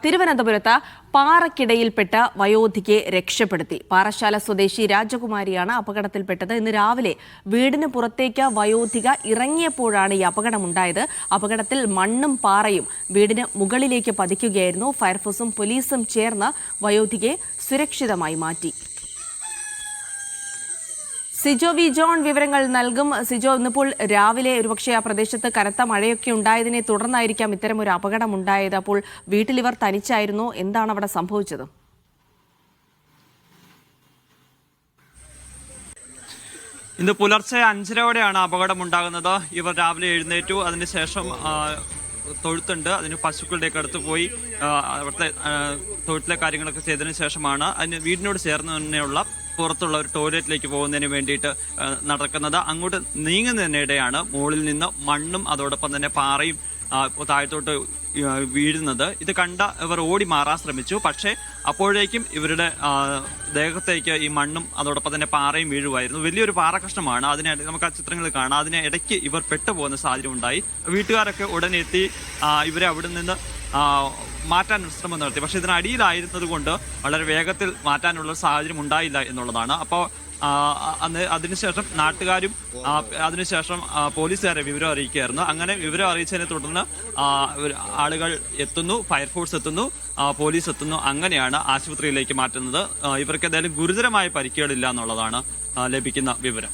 തിരുവനന്തപുരത്ത് പാറക്കിടയിൽപ്പെട്ട വയോധികയെ രക്ഷപ്പെടുത്തി. പാറശാല സ്വദേശി രാജകുമാരിയാണ് അപകടത്തിൽപ്പെട്ടത്. ഇന്ന് രാവിലെ വീടിന് പുറത്തേക്ക് വയോധിക ഇറങ്ങിയപ്പോഴാണ് ഈ അപകടമുണ്ടായത്. അപകടത്തിൽ മണ്ണും പാറയും വീടിന് മുകളിലേക്ക് പതിക്കുകയായിരുന്നു. ഫയർഫോഴ്സും പോലീസും ചേർന്ന് വയോധികയെ സുരക്ഷിതമായി മാറ്റി. സിജോ വി ജോൺ വിവരങ്ങൾ നൽകും. സിജോ, ഇന്നിപ്പോൾ രാവിലെ ഒരുപക്ഷെ ആ പ്രദേശത്ത് കനത്ത മഴയൊക്കെ ഉണ്ടായതിനെ തുടർന്നായിരിക്കാം ഇത്തരമൊരു അപകടമുണ്ടായത്. അപ്പോൾ വീട്ടിൽ ഇവർ തനിച്ചായിരുന്നു. എന്താണ് അവിടെ സംഭവിച്ചത്? ഇന്ന് പുലർച്ചെ 5:30-ഓടെയാണ് അപകടമുണ്ടാകുന്നത്. ഇവർ രാവിലെ എഴുന്നേറ്റു. അതിനുശേഷം തൊഴുത്തുണ്ട്, അതിന് പശുക്കളുടെയൊക്കെ അടുത്ത് പോയി അവിടുത്തെ തൊഴുത്തിലെ കാര്യങ്ങളൊക്കെ ചെയ്തതിനു ശേഷമാണ് അതിന് വീടിനോട് ചേർന്ന് തന്നെയുള്ള പുറത്തുള്ള ഒരു ടോയ്ലറ്റിലേക്ക് പോകുന്നതിന് വേണ്ടിയിട്ട് നടക്കുന്നത്. അങ്ങോട്ട് നീങ്ങുന്നതിനിടെയാണ് മുകളിൽ നിന്ന് മണ്ണും അതോടൊപ്പം തന്നെ പാറയും താഴത്തോട്ട് വീഴുന്നത്. ഇത് കണ്ട ഇവർ ഓടി മാറാൻ ശ്രമിച്ചു. പക്ഷേ അപ്പോഴേക്കും ഇവരുടെ ദേഹത്തേക്ക് ഈ മണ്ണും അതോടൊപ്പം തന്നെ പാറയും വീഴുമായിരുന്നു. വലിയൊരു പാറ കഷ്ണമാണ്. അതിനെ നമുക്ക് ആ ചിത്രങ്ങളിൽ കാണാം. അതിനെ ഇടയ്ക്ക് ഇവർ പെട്ടുപോകുന്ന സാഹചര്യം ഉണ്ടായി. വീട്ടുകാരൊക്കെ ഉടനെ എത്തി ഇവരെ അവിടെ നിന്ന് മാറ്റാൻ ശ്രമം നടത്തി. പക്ഷെ ഇതിനടിയിലായിരുന്നത് കൊണ്ട് വളരെ വേഗത്തിൽ മാറ്റാനുള്ള സാഹചര്യം ഉണ്ടായില്ല എന്നുള്ളതാണ്. അപ്പോൾ അതിനുശേഷം നാട്ടുകാരും അതിനുശേഷം പോലീസുകാരെ വിവരം അറിയിക്കുകയായിരുന്നു. അങ്ങനെ വിവരം അറിയിച്ചതിനെ തുടർന്ന് ആളുകൾ എത്തുന്നു, ഫയർഫോഴ്സ് എത്തുന്നു, പോലീസ് എത്തുന്നു. അങ്ങനെയാണ് ആശുപത്രിയിലേക്ക് മാറ്റുന്നത്. ഇവർക്ക് എന്തായാലും ഗുരുതരമായ പരിക്കുകളില്ല എന്നുള്ളതാണ് ലഭിക്കുന്ന വിവരം.